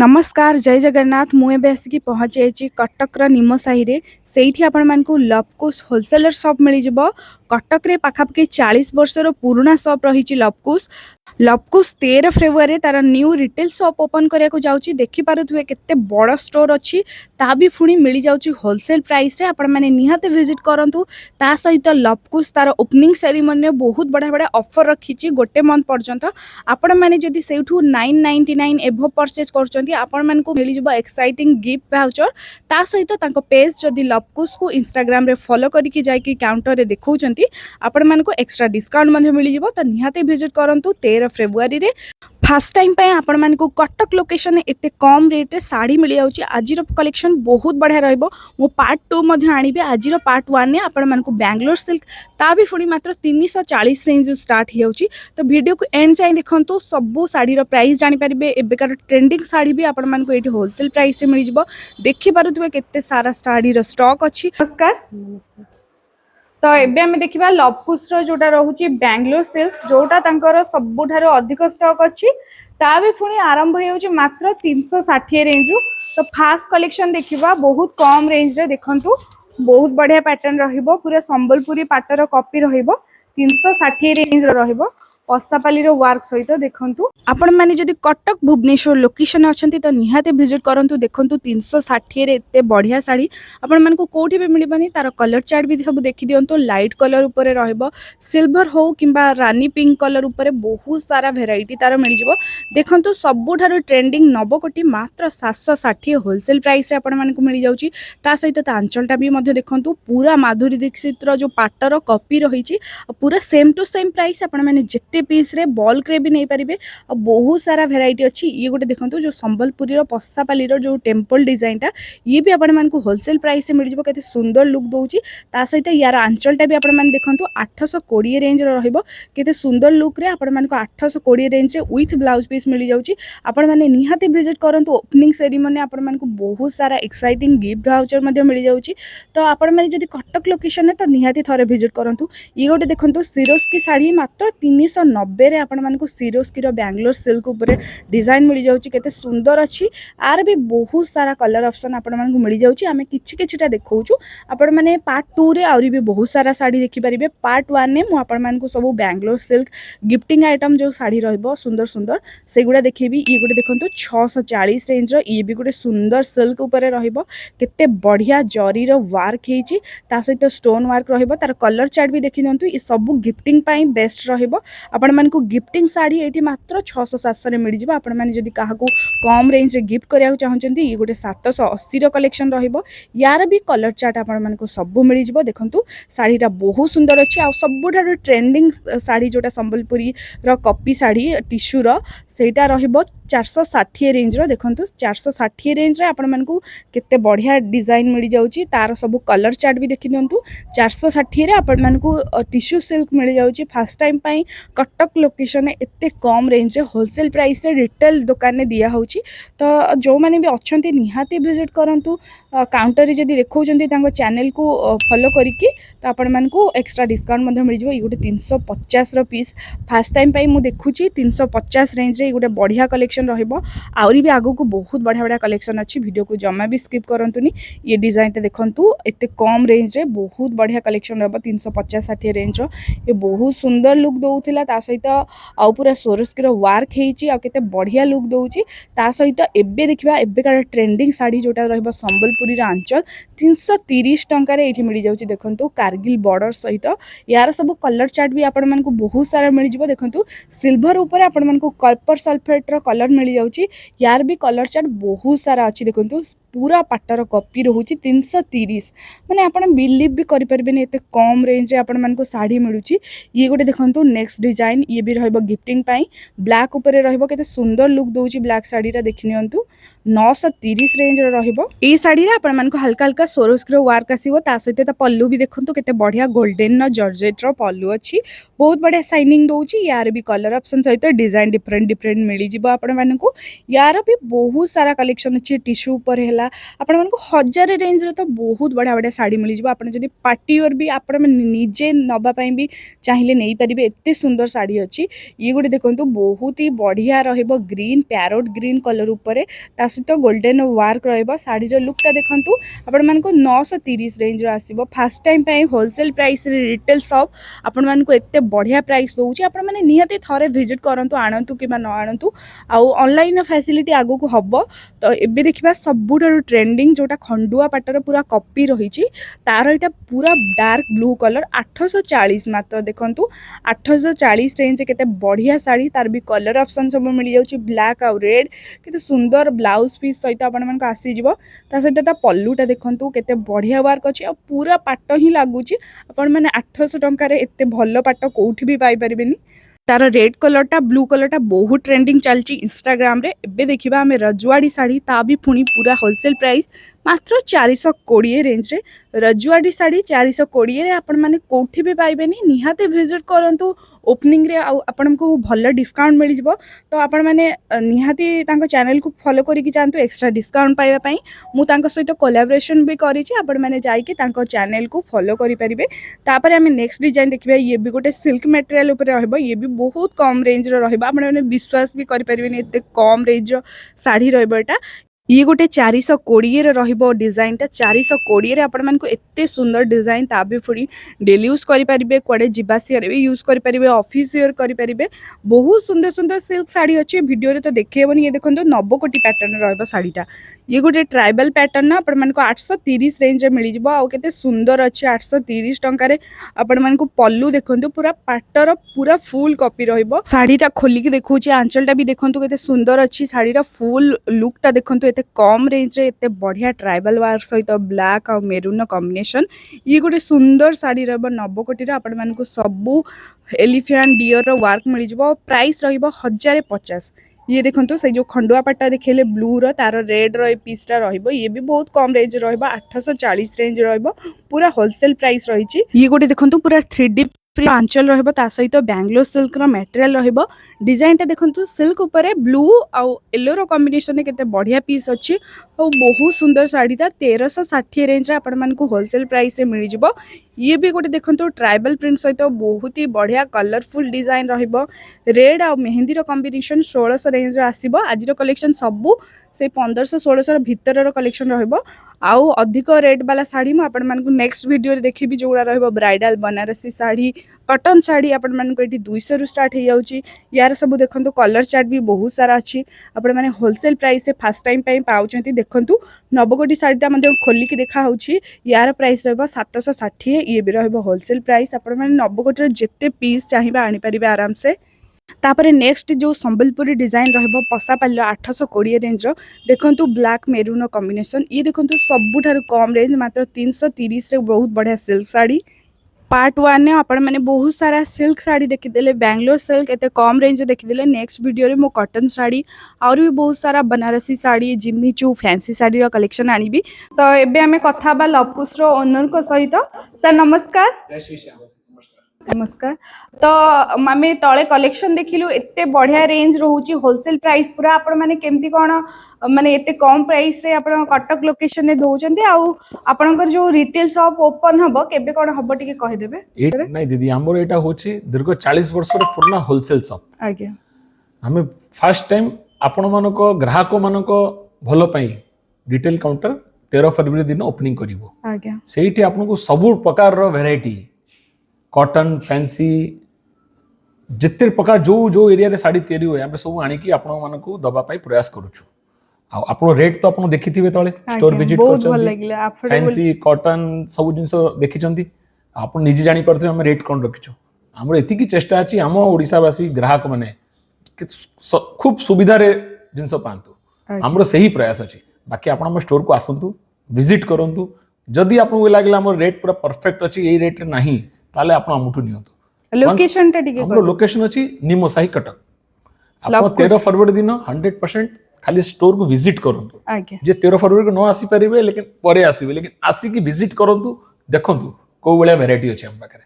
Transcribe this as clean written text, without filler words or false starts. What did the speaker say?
नमस्कार जय जगन्नाथ मुझे आसिक पहुँची जाइए कटकर निम साहि रे से आपण मानक लवकुश होलसेलर शॉप मिल जाव कटक रे पाखापाखि 40 वर्षर पुराना शॉप रही लवकुश लवकुश 13 फेब्रुआरी तार न्यू रिटेल शॉप ओपन करने जाऊँगी देखिपे केते बड़ स्टोर अच्छी ता भी पुणी मिल जाऊँगी होलसेल प्राइस रे आपण मैंने निहाते विजिट करूँ ता सहित लवकुश तार ओपनिंग सेरेमनी बहुत बढ़िया बढ़िया ऑफर रखी गोटे मंथ पर्यंत आपण मैंने जदि से 999 एभव परचेज कर आपण मानक मिल जाव एक्साइटिंग गिफ्ट भाउचर ता सहित तांको पेज जदि लवकुश को इंस्टाग्राम रे फॉलो करके जाकि काउंटर रे देखौचंती आपण मानक एक्स्ट्रा डिस्काउंट मिल जाव तो निहाते विजिट करंतु 13 फेब्रुआरी रे फास्ट टाइम पे आपण मानक कटक लोकेशन एते कम रेट रे साड़ी मिल जाउची आजिर कलेक्शन बहुत बढ़िया रहइबो मो पार्ट 2 मध्ये आनिबे आजिर पार्ट 1 ने आपण मानक बेंगलोर सिल्क ता भी पुणी मात्र 340 रेंज स्टार्ट हो जाउची तो वीडियो को एंड जाए देखंतु सबु साड़ी रो प्राइस जानि परिबे एबेकार ट्रेंडिंग साड़ी भी आपण मानक एठी होलसेल प्राइस रे मिल जिवो देखि पारुथबे केते सारा साड़ी रो स्टॉक अछि। नमस्कार तो एबे हम देखिबा लवकुश रो जोटा रहउची बेंगलोर सिल्क जोटा तांकर सबुठारो अधिक स्टॉक अछि ता भी पुणी आरंभ हो जाउची मात्र 360 रेंज रु तो फास्ट कलेक्शन देखिबा बहुत कम रेंज रे देखंतु बहुत बढ़िया पैटर्न रहिबो पूरा संबलपुरी पाटर कॉपी रहिबो 360 रेंज रहिबो पसापाली रो वर्क सहित देखंतु आपण माने जदि कटक भुवनेश्वर लोकेशन अछंती तो निहाते विजिट करंतु देखंतु 360 रे एते बढ़िया साड़ी आपण मानकु कोठी भी मिलिबनी तार कलर चार्ट भी सब देखि दियंतु लाइट कलर ऊपर रहइबो सिल्वर हो किंबा रानी पिंक कलर ऊपर बहुत सारा वेराइटी तार मिल जिवो देखंतु सबुठारो ट्रेंडिंग नवकोटी मात्र 760 होलसेल प्राइस रे आपण मानकु मिल जाउची ता सहित ता अंचलटा भी मध्ये देखंतु पूरा माधुरी दीक्षित रो जो पाटर कॉपी रहिची पूरा सेम टू सेम प्राइस आपण माने जत्ते पीस रे बल्क रे भी नहीं पारिबे और बहुत सारा वेराइटी अच्छी ये गोटे देखो जो संबलपुरी पसापाली जो टेम्पल डिजाइनटा ये भी आपण मानक होलसेल प्राइस से मिल जाव केते सुंदर लुक दउची ता सहित यार आंचलटा भी आपण माने देखंतु 820 रेंज रहइबो केते सुंदर लुक रे आपण मानक 820 रेंज रे विथ ब्लाउज पीस मिल जाउची आपण माने निहाती विजिट करंतु ओपनिंग सेरेमनी आपण मानक बहुत सारा एक्साइटिंग गिफ्ट वाउचर मध्ये मिल जाउची तो आपण माने जदी कटक लोकेशन है तो निहाती थरे विजिट करंतु ये गोटे देखंतु सिरोज की साड़ी मात्र 390 रे आपण मानक सिरोज की बेंगलोर सिल्क ऊपर डिजाइन मिल जाउची केते सुंदर अच्छी आर भी बहुत सारा कलर ऑप्शन आपण मानक मिल जाउची आमे किछि किछिटा देखौचू आपण माने पार्ट 2 रे आउरी भी बहुत सारा साड़ी देखि परिबे पार्ट 1 ने मु आपण मानक सब बेंगलोर सिल्क गिफ्टिंग आइटम जो साड़ी रहइबो सुंदर सुंदर सेगुडा देखिबी ये गोटे देखंतु 640 रेंज रो ये भी गोटे सुंदर सिल्क ऊपर रहइबो केते बढ़िया जरी रो वर्क हेची ता सहित स्टोन वर्क रहइबो तार कलर चार्ट भी देखि नंतु ई सब गिफ्टिंग पाई बेस्ट रहइबो आपण मानक गिफ्टिंग साड़ी एटी मात्र 600-700 रे मिल जिवो आपण माने जदी काहाकू कम रेंज रे गिफ्ट करिया चाहउचंती ये गोटे 780 रो कलेक्शन रहइबो यार भी कलर चार्ट आपण मानक सब मिल जिवो देखंतु साड़ीटा बहुत सुंदर अछि आ सबुठारो ट्रेंडिंग साड़ी जोटा संबलपुरी रो कॉपी साड़ी टिश्यू रो सेटा रहइबो 460 रेंज रो देखंतु 460 रेंज रे आपण मानकू केते बढ़िया डिजाइन मिल जाउची तार सब कलर चार्ट भी देखि दियंतु 460 रे आपण मानकू टिश्यू सिल्क मिल जाउची फास्ट टाइम पई कटक लोकेशन एते कम रेंज रे होलसेल प्राइस रे रिटेल दुकान ने दिया होउची तो जो माने भी अछंती निहाती विजिट करंतु काउंटर रे जदी देखौचंती तांको चैनल को फॉलो करिकि तो आपण मानकू एक्स्ट्रा डिस्काउंट मध्ये मिल जिवो ई गोटे 350 रो पीस फास्ट टाइम पई मु देखुची 350 रेंज रे ई गोटे बढ़िया कलेक्शन रहइबो आउरी भी आगो को बहुत बढ़िया बढ़िया कलेक्शन अच्छी वीडियो को जमा भी स्किप करंतुनी ये डिजाइन टे देखंतु एते कम रेंज रे बहुत बढ़िया कलेक्शन रहबो 350-60 रेंज रो ये बहुत सुंदर लुक दउथिला ता सहित आउ पूरा सोरस्की रो वर्क हेची आ केते बढ़िया लुक दउची ता सहित एबे देखिबा एबे कार ट्रेंडिंग साड़ी जोटा रहबो संबलपुरी रा आंचल 330 टंका रे एठी मिल जाउची देखंतु कारगिल बॉर्डर सहित यार सब कलर चार्ट भी आपण मानकू बहुत सारा मिल जिवो देखंतु सिल्वर ऊपर आपण मानकू कॉपर सल्फेट रो कलर मिल जाउची यार भी कलर चार्ट बहुत सारा अछि देखंतु पूरा पाटर कॉपी रहउची 330 माने आपण बिलीव भी करि परबेनी एते कम रेंज रे आपण मानकू साड़ी मिलुची ये गोटे देखंतु नेक्स्ट डिजाइन ये भी रहइबो गिफ्टिंग पाई ब्लैक ऊपर रहइबो केते सुंदर लुक दउची ब्लैक साड़ी रा देखि नियंतु 930 रेंज रे रहइबो ए साड़ी रे आपण मानकू हल्का हल्का सोरोस्की रो वर्क आसीबो ता सहित ता पल्लू भी देखंतु केते बढ़िया गोल्डन न जॉर्जेट रो पल्लू अछि बहुत बढ़िया शाइनिंग दउची यार भी कलर ऑप्शन सहित डिजाइन डिफरेंट डिफरेंट मिली जिवो आपण आपको यार भी बहुत सारा कलेक्शन अच्छे टिश्यू पर है आपको 1000 रेंज तो बहुत बढ़िया बढ़िया शाढ़ी मिल जाए आप पार्टी वेयर भी आप निजे नापी भी चाहिए नहीं पारे एत सुंदर शाढ़ी अच्छी ये गोटे देखो बहुत ही बढ़िया ग्रीन पैरोट ग्रीन कलर उपर सहित गोल्डन वर्क शाढ़ीर लुकटा देखूँ आपण मानक 930 रेंज आसो fast time wholesale price retail shop आपण मानक एत बढ़िया प्राइस दूसरी आपण मैंने निहाती थे विजिट करूँ आणतु कि न आणतु ऑनलाइन फैसिलिटी आगु को हम तो ये देखा सबुठ ट्रेंडिंग जोटा खंडुआ पाटर पूरा कॉपी रही तार यहाँ पूरा डार्क ब्लू कलर 840 मात्र देखूँ 840 रेंज के बढ़िया शाढ़ी तार भी कलर ऑप्शन सब मिल जाऊँ ब्लैक आउ रेड के सुंदर ब्लाउज पीस सहित आप आसीज सहित पल्लूटा देखूँ के बढ़िया वर्क अच्छी और पूरा पाट ही लगुच आपण मैंने 800 टंकार एत भल पाट कौटी भी पाइपर तार रेड कलरटा ब्लू कलरटा बहुत ट्रेंडिंग चलती इंस्टाग्राम रे एबे देखिबा हमें रजुआड़ी साड़ी ता भी पुणी पूरा होलसेल प्राइस मात्र 420 रेंज रे रजुआड़ी साड़ी 420 रे आपण माने कोठी भी पाइबेनी निहाते विजिट करंतु ओपनिंग रे आपण को भल डिस्काउंट मिल जिवो तो आपण माने निहाती तांको चैनल को फॉलो करिकि जानतु एक्स्ट्रा डिस्काउंट पाइबा पई मु तांको सहित कोलैबोरेशन भी करिछि आपण माने जाई कि तांको चैनल को फॉलो करि परिबे तापर हमें नेक्स्ट डिजाइन देखिबा ये भी गोटे सिल्क मटेरियल ऊपर रहबो ये भी बहुत कम रेंज रहा आपने विश्वास भी करें एत कम रेंज शाढ़ी रहा ये गोटे 420 रहिबो डिजाइनटा 420 आपण मानक एते सुंदर डिजाइन ता भी पुणी डेली यूज करेंगे कड़े जीवासी भी यूज करेंगे ऑफिस यूर करेंगे बहुत सुंदर सुंदर सिल्क शाढ़ी अच्छी वीडियो रे तो देखेबनी ये देखो नवकोटी पैटर्न रहिबो शाढ़ीटा ये गोटे ट्राइबल पैटर्न आपण मानक 830 रेंज मिल जिवो आ केते सुंदर अच्छे 830 टंकार आपण मानक पल्लू देखो पूरा पाटर पूरा फुल कॉपी रहिबो शाढ़ीटा खोलिक देखौछि आंचलटा भी देखो केते सुंदर अच्छी शाढ़ीर फुल लुकटा देखो कम रेंज रे एते बढ़िया ट्राइबल वर्क सहित ब्लैक और मेरून कॉम्बिनेशन ये गोटे सुंदर शाढ़ी रहिबो नवकोटी आपण मानक सबू एलिफेंट डियर वर्क मिल जिवो प्राइस रहिबो 1050 ये देखो से जो खंडुआ पाटा देखेले ब्लू रो तार रेड रो पीसटा रहिबो ये भी बहुत कम रेंज रहिबो 840 रेंज रहिबो पूरा होलसेल प्राइस रही ये गोटे देखो पूरा 3D आंचल रहिबो सहित बेंगलोर सिल्क मटेरियल रहिबो डिजाइनटा देखंतु सिल्क ऊपर ब्लू आउ येलो रो कॉम्बिनेशन केते बढ़िया पीस अच्छी और बहुत सुंदर शाढ़ी था 1360 रेंज आपण मानकु होलसेल प्राइस से मिल जिवो ये भी गोटे देखंतु ट्राइबल प्रिंट सहित बहुत ही बढ़िया कलरफुल डिजाइन रहिबो रेड आ मेहंदी रो कॉम्बिनेशन 1600 रेंज रे आसीबो आज रो कलेक्शन सबू से 1500 1600 भीतर रो कलेक्शन रहिबो आउ अधिक रेट वाला शाढ़ी मु आपण मानकु नेक्स्ट वीडियो रे देखिबी जोड़ा रहिबो ब्राइडल बनारसी शाढ़ी कटन शाढ़ी आपण मानकु एठी 200 रु स्टार्ट हो जाउची यार सब देखंतु कलर चार्ट भी बहुत सारा अच्छी आपण माने होलसेल प्राइस से फास्ट टाइम पई पाउचंती देखंतु नवकोटी शाढ़ीटा मध्ये खोलिक देखा होउची यार प्राइस रहबो 760 ये भी रहबो होलसेल प्राइस आपण माने नवकोटी जेते पीस चाहिबा आनी परिबे आराम से तापर नेक्स्ट जो संबलपुरी डिजाइन रहिबो पसापाल्य 820 रेंज रो देखंतु ब्लैक मेरून कॉम्बिनेशन ये देखंतु सबुठारु कम रेंज मात्र 330 रे बहुत बढ़िया सिल्क साड़ी पार्ट 1 ने आपण मैंने बहुत सारा सिल्क साड़ी देखीदे बेंगलोर सिल्क एत कम रेंज देखीदे नेक्स्ट वीडियो रे मो कॉटन साड़ी और भी बहुत सारा बनारसी साड़ी जिम्मीचू फैंसी साड़ी कलेक्शन आनिबी तो एबे हमें कथा बा लवकुश रो ओनर को सहित सर नमस्कार जय श्री श्याम नमस्कार तो आमे तले कलेक्शन देखिलु एते बढ़िया रेंज रहउची होलसेल प्राइस पूरा आपण माने केमती कोन माने एते कम प्राइस रे आपण कटक लोकेशन ने दोचंती आ आपनकर जो रिटेल शॉप ओपन हबो केबे कोन हबो टिके कहि देबे नहीं दीदी हमर एटा होची दीर्घ 40 वर्ष रो पूर्ण होलसेल शॉप आज्ञा हमें फर्स्ट टाइम आपण मानको ग्राहक मानको भलो पई रिटेल काउंटर 13 फरवरी दिन ओपनिंग करिवो आज्ञा सेठी आपनको सब प्रकार रो वैरायटी कॉटन फैंसी जिते प्रकार जो जो एरिया रे साड़ी तैयारी होय हम सब आनी की आपण मानको दबा पई प्रयास करूछु आ आपण रेट तो आपण देखिथिबे तळे स्टोर विजिट करछन फैंसी कॉटन सब जिंस देखिचंती आपण निजे जानि परथे हम रेट कोन रखिछु हमर एति की चेष्टा अछि हम ओडिसावासी ग्राहक माने खूब सुविधा रे जिंस पांतु हमर सही प्रयास अछि बाकी आपण हम स्टोर को आसंतु विजिट करंतु जदि आपको लागला हमर रेट पूरा परफेक्ट अछि एई रेट रे नाही ताले आपण हमठु नियंतु लोकेशन टा टिके हमर लोकेशन अछि निमोसाही कटक आपण 13 फरवरी दिन 100% खाली स्टोर को विजिट करंतु आज्ञा जे 13 फरवरी को न आसी परिबे लेकिन परे आसीबे लेकिन आसी की विजिट करंतु देखंतु को बेले वैरायटी अछि हम पाखरे